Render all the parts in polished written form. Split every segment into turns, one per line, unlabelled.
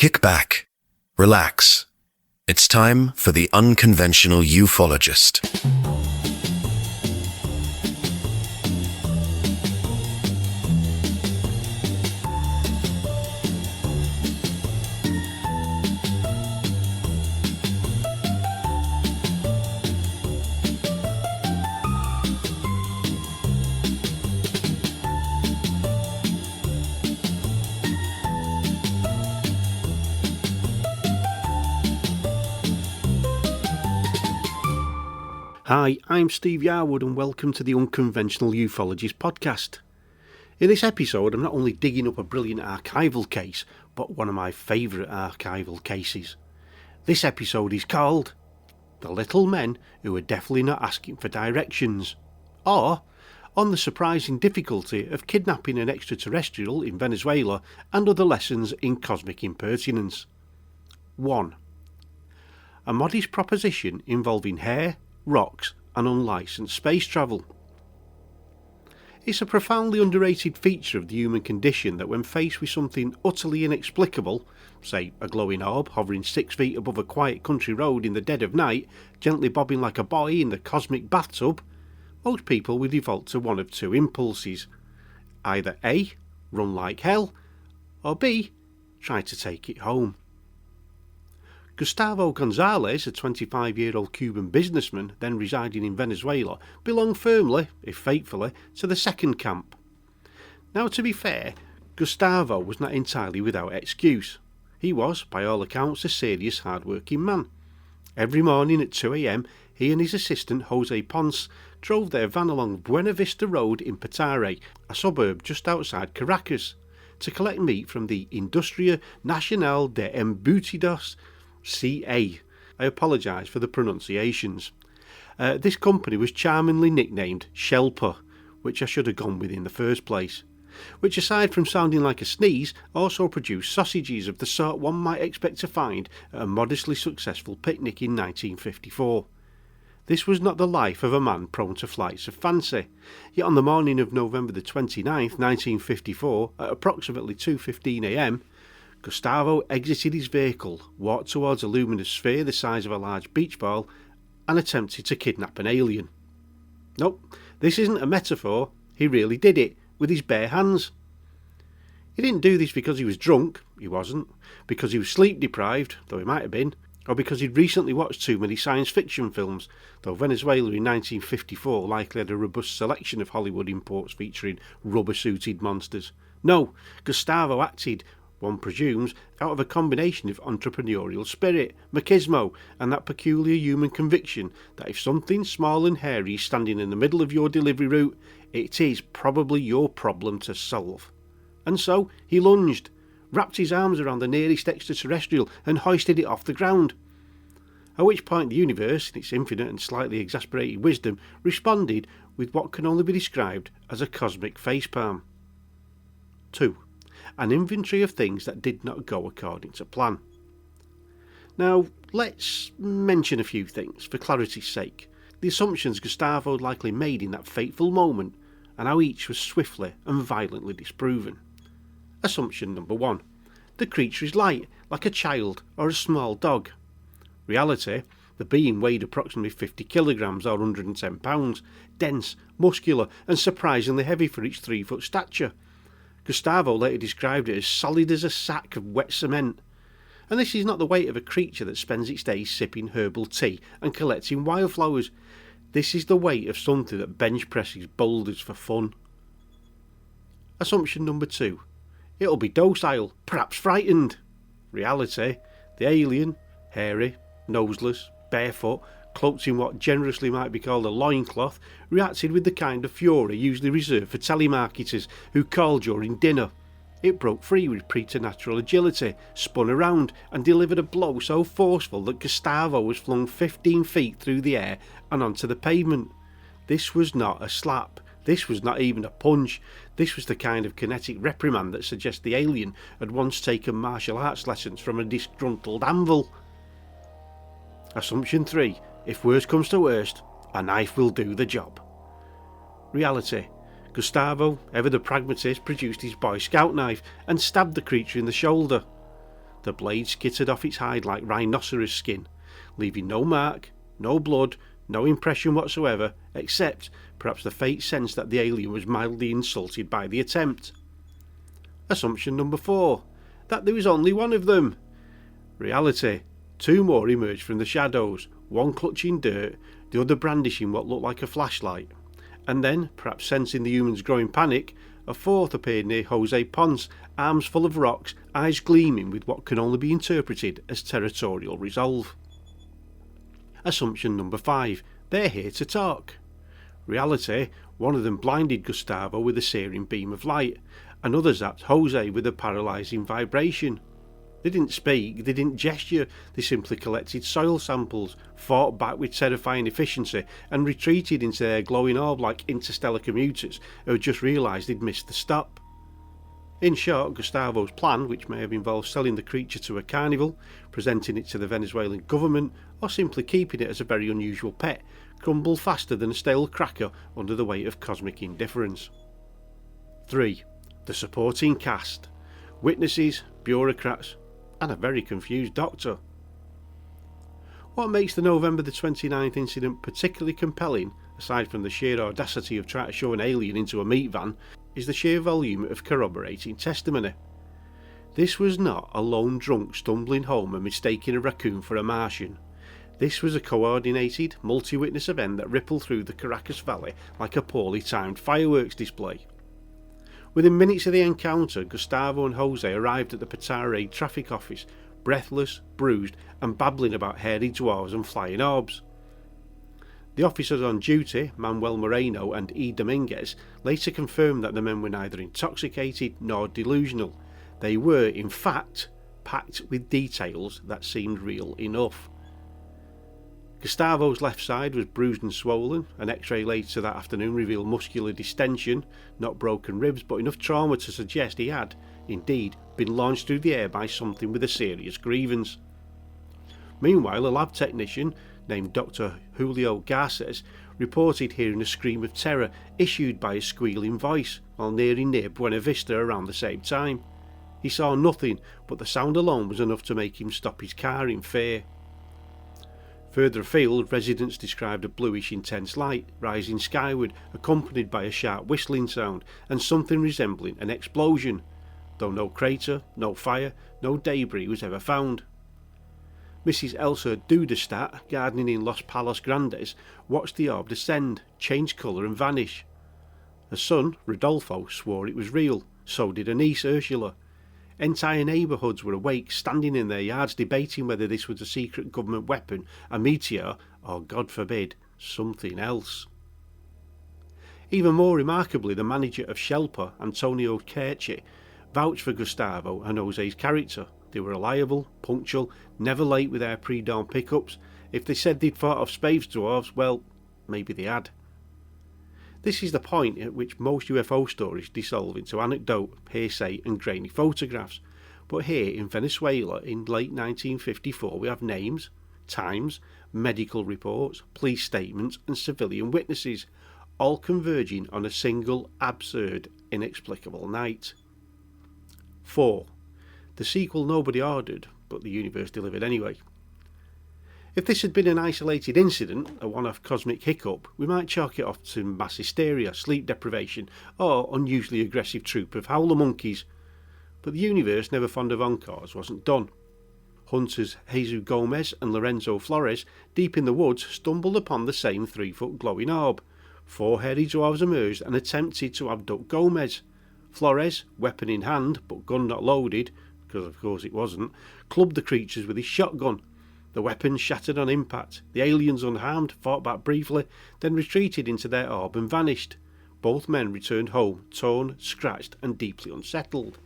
Kick back. Relax. It's time for the Unconventional Ufologist.
Hi, I'm Steve Yarwood and welcome to the Unconventional Ufologist podcast. In this episode, I'm not only digging up a brilliant archival case, but one of my favourite archival cases. This episode is called The Little Men Who Are Definitely Not Asking for Directions, or on the surprising difficulty of kidnapping an extraterrestrial in Venezuela and other lessons in cosmic impertinence. 1. A modest proposition involving hair, rocks and unlicensed space travel. It's a profoundly underrated feature of the human condition that when faced with something utterly inexplicable, say a glowing orb hovering 6 feet above a quiet country road in the dead of night, gently bobbing like a boy in the cosmic bathtub, most people will default to one of two impulses. Either A, run like hell, or B, try to take it home. Gustavo González, a 25-year-old Cuban businessman then residing in Venezuela, belonged firmly, if fatefully, to the second camp. Now, to be fair, Gustavo was not entirely without excuse. He was, by all accounts, a serious, hard-working man. Every morning at 2 a.m, he and his assistant, Jose Ponce, drove their van along Buena Vista Road in Petare, a suburb just outside Caracas, to collect meat from the Industria Nacional de Embutidos, CA. I apologise for the pronunciations. This company was charmingly nicknamed Shelper, which I should have gone with in the first place, which aside from sounding like a sneeze, also produced sausages of the sort one might expect to find at a modestly successful picnic in 1954. This was not the life of a man prone to flights of fancy, yet on the morning of November the 29th, 1954, at approximately 2:15 a.m, Gustavo exited his vehicle, walked towards a luminous sphere the size of a large beach ball, and attempted to kidnap an alien. Nope, this isn't a metaphor, he really did it, with his bare hands. He didn't do this because he was drunk, he wasn't, because he was sleep deprived, though he might have been, or because he'd recently watched too many science fiction films, though Venezuela in 1954 likely had a robust selection of Hollywood imports featuring rubber-suited monsters. No, Gustavo acted, one presumes, out of a combination of entrepreneurial spirit, machismo, and that peculiar human conviction that if something small and hairy is standing in the middle of your delivery route, it is probably your problem to solve. And so he lunged, wrapped his arms around the nearest extraterrestrial and hoisted it off the ground. At which point the universe, in its infinite and slightly exasperated wisdom, responded with what can only be described as a cosmic facepalm. 2. An inventory of things that did not go according to plan. Now, let's mention a few things, for clarity's sake. The assumptions Gustavo likely made in that fateful moment, and how each was swiftly and violently disproven. Assumption number 1. The creature is light, like a child or a small dog. Reality, the being weighed approximately 50 kilograms or 110 pounds, dense, muscular, and surprisingly heavy for its 3-foot stature. Gustavo later described it as solid as a sack of wet cement. And this is not the weight of a creature that spends its days sipping herbal tea and collecting wildflowers. This is the weight of something that bench presses boulders for fun. Assumption number 2. It'll be docile, perhaps frightened. Reality, the alien, hairy, noseless, barefoot, cloaked in what generously might be called a loincloth, reacted with the kind of fury usually reserved for telemarketers who call during dinner. It broke free with preternatural agility, spun around, and delivered a blow so forceful that Gustavo was flung 15 feet through the air and onto the pavement. This was not a slap. This was not even a punch. This was the kind of kinetic reprimand that suggests the alien had once taken martial arts lessons from a disgruntled anvil. Assumption 3. If worst comes to worst, a knife will do the job. Reality. Gustavo, ever the pragmatist, produced his Boy Scout knife and stabbed the creature in the shoulder. The blade skittered off its hide like rhinoceros skin, leaving no mark, no blood, no impression whatsoever, except perhaps the faint sense that the alien was mildly insulted by the attempt. Assumption number 4, that there was only one of them. Reality, 2 more emerged from the shadows, one clutching dirt, the other brandishing what looked like a flashlight. And then, perhaps sensing the humans' growing panic, a 4th appeared near Jose Ponce, arms full of rocks, eyes gleaming with what can only be interpreted as territorial resolve. Assumption number 5, they're here to talk. Reality, one of them blinded Gustavo with a searing beam of light, another zapped Jose with a paralyzing vibration. They didn't speak, they didn't gesture, they simply collected soil samples, fought back with terrifying efficiency, and retreated into their glowing orb like interstellar commuters who had just realised they'd missed the stop. In short, Gustavo's plan, which may have involved selling the creature to a carnival, presenting it to the Venezuelan government, or simply keeping it as a very unusual pet, crumbled faster than a stale cracker under the weight of cosmic indifference. 3. The supporting cast. Witnesses, bureaucrats, and a very confused doctor. What makes the November the 29th incident particularly compelling, aside from the sheer audacity of trying to show an alien into a meat van, is the sheer volume of corroborating testimony. This was not a lone drunk stumbling home and mistaking a raccoon for a Martian. This was a coordinated, multi-witness event that rippled through the Caracas Valley like a poorly timed fireworks display. Within minutes of the encounter, Gustavo and Jose arrived at the Petare traffic office, breathless, bruised, and babbling about hairy dwarves and flying orbs. The officers on duty, Manuel Moreno and E. Dominguez, later confirmed that the men were neither intoxicated nor delusional. They were, in fact, packed with details that seemed real enough. Gustavo's left side was bruised and swollen. An X-ray later that afternoon revealed muscular distension, not broken ribs, but enough trauma to suggest he had, indeed, been launched through the air by something with a serious grievance. Meanwhile, a lab technician, named Dr. Julio Garces, reported hearing a scream of terror issued by a squealing voice while nearing near Buena Vista around the same time. He saw nothing, but the sound alone was enough to make him stop his car in fear. Further afield, residents described a bluish intense light rising skyward, accompanied by a sharp whistling sound and something resembling an explosion, though no crater, no fire, no debris was ever found. Mrs. Elsa Dudestat, gardening in Los Palos Grandes, watched the orb descend, change colour and vanish. Her son, Rodolfo, swore it was real, so did her niece Ursula. Entire neighbourhoods were awake, standing in their yards debating whether this was a secret government weapon, a meteor, or, God forbid, something else. Even more remarkably, the manager of Shelper, Antonio Kerchi, vouched for Gustavo and Jose's character. They were reliable, punctual, never late with their pre-dawn pickups. If they said they'd fought off space dwarves, well, maybe they had. This is the point at which most UFO stories dissolve into anecdote, hearsay and grainy photographs. But here in Venezuela in late 1954 we have names, times, medical reports, police statements and civilian witnesses, all converging on a single, absurd, inexplicable night. 4. The sequel nobody ordered, but the universe delivered anyway. If this had been an isolated incident, a one-off cosmic hiccup, we might chalk it off to mass hysteria, sleep deprivation, or unusually aggressive troop of howler monkeys. But the universe, never fond of encores, wasn't done. Hunters Jesus Gomez and Lorenzo Flores, deep in the woods, stumbled upon the same 3-foot glowing orb. 4 hairy dwarves emerged and attempted to abduct Gomez. Flores, weapon in hand, but gun not loaded, because of course it wasn't, clubbed the creatures with his shotgun. The weapons shattered on impact. The aliens, unharmed, fought back briefly, then retreated into their orb and vanished. Both men returned home, torn, scratched, and deeply unsettled.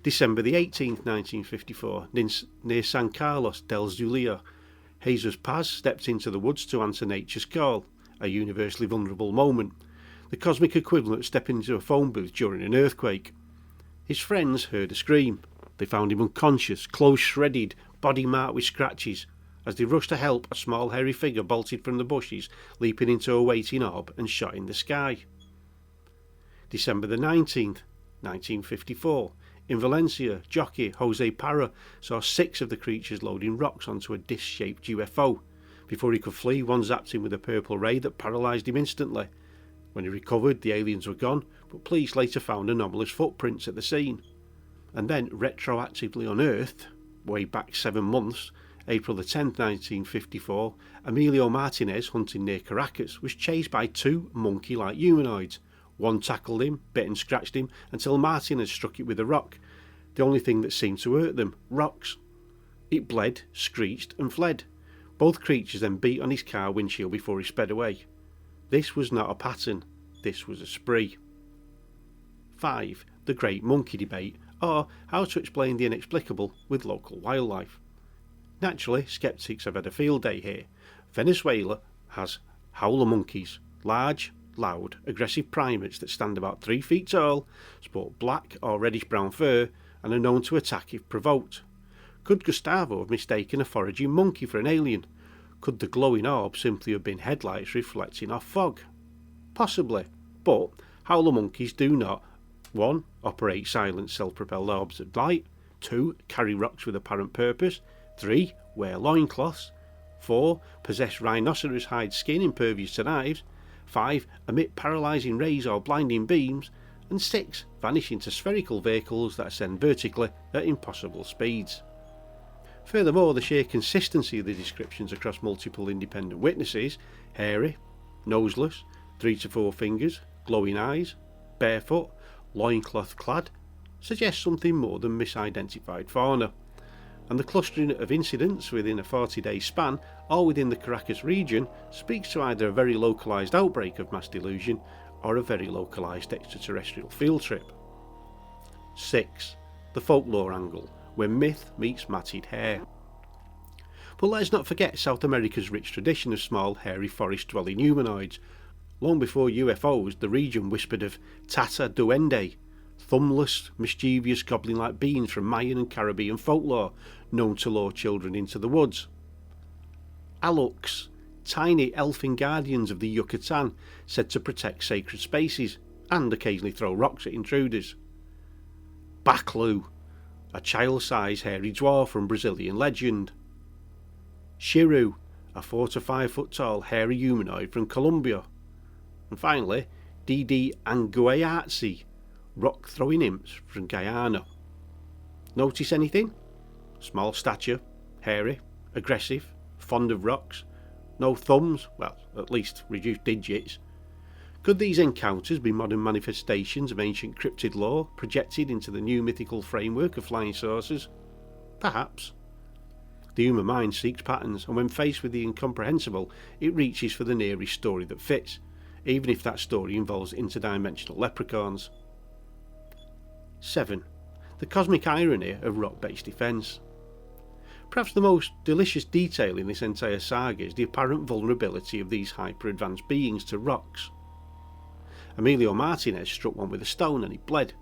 December the 18th, 1954, near San Carlos del Zulia, Jesus Paz stepped into the woods to answer nature's call, a universally vulnerable moment, the cosmic equivalent of stepping into a phone booth during an earthquake. His friends heard a scream. They found him unconscious, clothes shredded, body marked with scratches. As they rushed to help, a small hairy figure bolted from the bushes, leaping into a waiting orb and shot in the sky. December the 19th, 1954. In Valencia, jockey Jose Parra saw 6 of the creatures loading rocks onto a disc-shaped UFO. Before he could flee, one zapped him with a purple ray that paralysed him instantly. When he recovered, the aliens were gone, but police later found anomalous footprints at the scene. And then, retroactively unearthed, way back 7 months, April the 10th, 1954, Emilio Martinez, hunting near Caracas, was chased by 2 monkey-like humanoids. One tackled him, bit and scratched him, until Martinez struck it with a rock. The only thing that seemed to hurt them, rocks. It bled, screeched and fled. Both creatures then beat on his car windshield before he sped away. This was not a pattern, this was a spree. 5. The Great Monkey Debate, or how to explain the inexplicable with local wildlife. Naturally, skeptics have had a field day here. Venezuela has howler monkeys, large, loud, aggressive primates that stand about 3 feet tall, sport black or reddish-brown fur, and are known to attack if provoked. Could Gustavo have mistaken a foraging monkey for an alien? Could the glowing orb simply have been headlights reflecting off fog? Possibly, but howler monkeys do not 1. Operate silent self-propelled orbs of light, 2. Carry rocks with apparent purpose, 3. Wear loincloths, 4. Possess rhinoceros hide skin impervious to knives, 5. Emit paralysing rays or blinding beams, and 6. Vanish into spherical vehicles that ascend vertically at impossible speeds. Furthermore, the sheer consistency of the descriptions across multiple independent witnesses, hairy, noseless, 3 to 4 fingers, glowing eyes, barefoot, loincloth clad, suggests something more than misidentified fauna. And the clustering of incidents within a 40-day span, all within the Caracas region, speaks to either a very localised outbreak of mass delusion or a very localised extraterrestrial field trip. 6. The folklore angle, where myth meets matted hair. But let's not forget South America's rich tradition of small, hairy, forest-dwelling humanoids. Long before UFOs, the region whispered of Tata Duende, thumbless, mischievous, goblin-like beings from Mayan and Caribbean folklore, known to lure children into the woods. Aluks, tiny elfin guardians of the Yucatan, said to protect sacred spaces, and occasionally throw rocks at intruders. Baklu, a child-sized hairy dwarf from Brazilian legend. Shiru, a 4 to 5 foot tall hairy humanoid from Colombia. And finally, Didi Anguayatsi, rock-throwing imps from Guyana. Notice anything? Small stature, hairy, aggressive, fond of rocks, no thumbs, well, at least reduced digits. Could these encounters be modern manifestations of ancient cryptid lore projected into the new mythical framework of flying saucers? Perhaps. The human mind seeks patterns, and when faced with the incomprehensible, it reaches for the nearest story that fits, even if that story involves interdimensional leprechauns. 7. The cosmic irony of rock-based defence. Perhaps the most delicious detail in this entire saga is the apparent vulnerability of these hyper-advanced beings to rocks. Emilio Martinez struck one with a stone and he bled.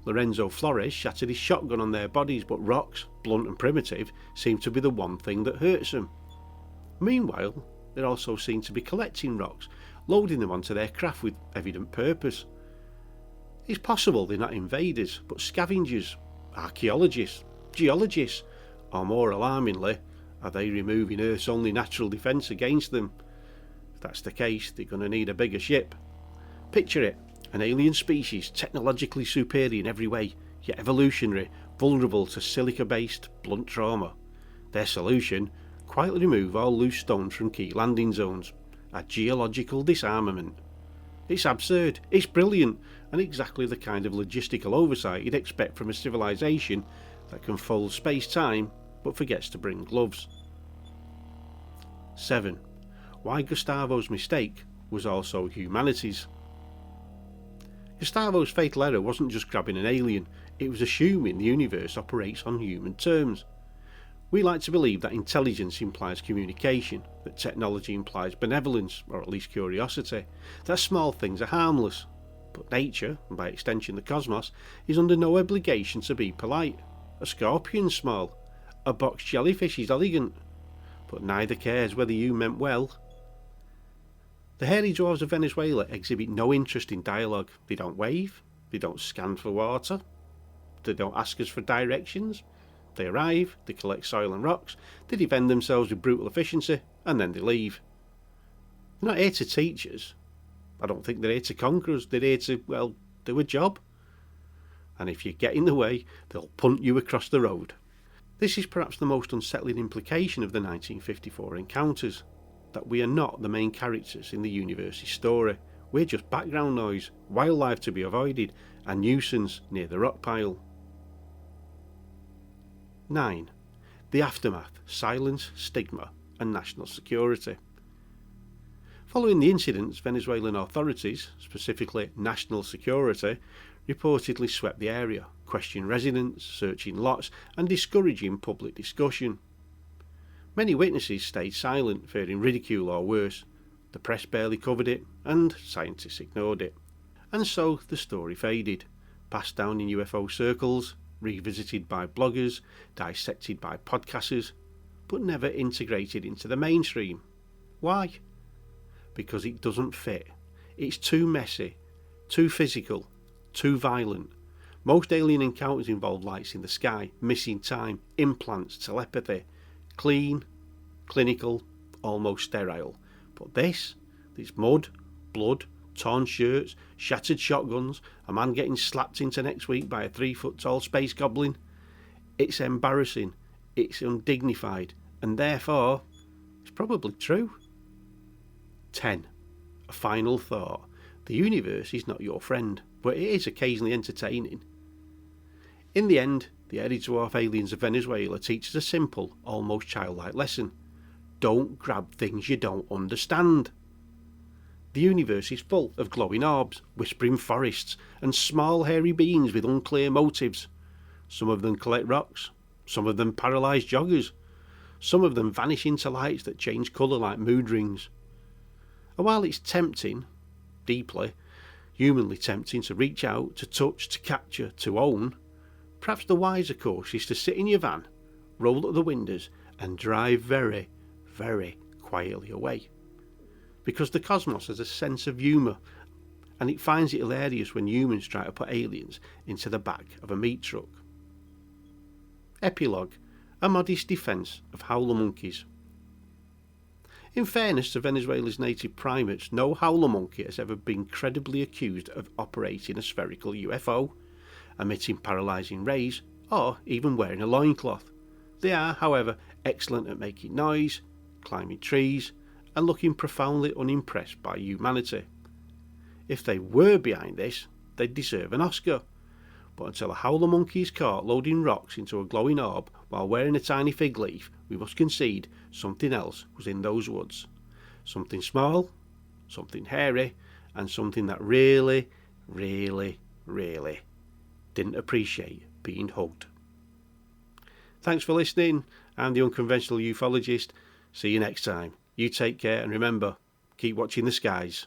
Lorenzo Flores shattered his shotgun on their bodies, but rocks, blunt and primitive, seem to be the one thing that hurts them. Meanwhile, they also seem to be collecting rocks, loading them onto their craft with evident purpose. It's possible they're not invaders, but scavengers, archaeologists, geologists, or more alarmingly, are they removing Earth's only natural defence against them? If that's the case, they're going to need a bigger ship. Picture it, an alien species technologically superior in every way, yet evolutionary, vulnerable to silica-based blunt trauma. Their solution? Quietly remove all loose stones from key landing zones. A geological disarmament. It's absurd, it's brilliant, and exactly the kind of logistical oversight you'd expect from a civilization that can fold space-time but forgets to bring gloves. 7. Why Gustavo's mistake was also humanity's. Gustavo's fatal error wasn't just grabbing an alien, it was assuming the universe operates on human terms. We like to believe that intelligence implies communication, that technology implies benevolence, or at least curiosity, that small things are harmless. But nature, and by extension the cosmos, is under no obligation to be polite. A scorpion's small, a box jellyfish is elegant, but neither cares whether you meant well. The hairy dwarves of Venezuela exhibit no interest in dialogue. They don't wave, they don't scan for water. They don't ask us for directions. They arrive, they collect soil and rocks, they defend themselves with brutal efficiency, and then they leave. They're not here to teach us. I don't think they're here to conquer us. They're here to, well, do a job. And if you get in the way, they'll punt you across the road. This is perhaps the most unsettling implication of the 1954 encounters, that we are not the main characters in the university story. We're just background noise, wildlife to be avoided, a nuisance near the rock pile. 9. The aftermath, silence, stigma, and national security. Following the incidents, Venezuelan authorities, specifically national security, reportedly swept the area, questioning residents, searching lots, and discouraging public discussion. Many witnesses stayed silent, fearing ridicule or worse. The press barely covered it, and scientists ignored it. And so the story faded, passed down in UFO circles, revisited by bloggers, dissected by podcasters, but never integrated into the mainstream. Why? Because it doesn't fit. It's too messy, too physical, too violent. Most alien encounters involve lights in the sky, missing time, implants, telepathy. Clean, clinical, almost sterile. But this mud, blood, torn shirts, shattered shotguns, a man getting slapped into next week by a 3-foot-tall space goblin. It's embarrassing, it's undignified, and therefore, it's probably true. 10. A final thought. The universe is not your friend, but it is occasionally entertaining. In the end, the hairy dwarf aliens of Venezuela teach us a simple, almost childlike lesson. Don't grab things you don't understand. The universe is full of glowing orbs, whispering forests, and small hairy beings with unclear motives. Some of them collect rocks, some of them paralyze joggers, some of them vanish into lights that change colour like mood rings. And while it's tempting, deeply, humanly tempting to reach out, to touch, to capture, to own, perhaps the wiser course is to sit in your van, roll up the windows, and drive very, very quietly away. Because the cosmos has a sense of humour, and it finds it hilarious when humans try to put aliens into the back of a meat truck. Epilogue. A modest defence of howler monkeys. In fairness to Venezuela's native primates, no howler monkey has ever been credibly accused of operating a spherical UFO, emitting paralysing rays, or even wearing a loincloth. They are, however, excellent at making noise, climbing trees, and looking profoundly unimpressed by humanity. If they were behind this, they'd deserve an Oscar. But until a howler monkey is caught loading rocks into a glowing orb while wearing a tiny fig leaf, we must concede something else was in those woods. Something small, something hairy, and something that really, really, really didn't appreciate being hugged. Thanks for listening. I'm the Unconventional Ufologist. See you next time. You take care, and remember, keep watching the skies.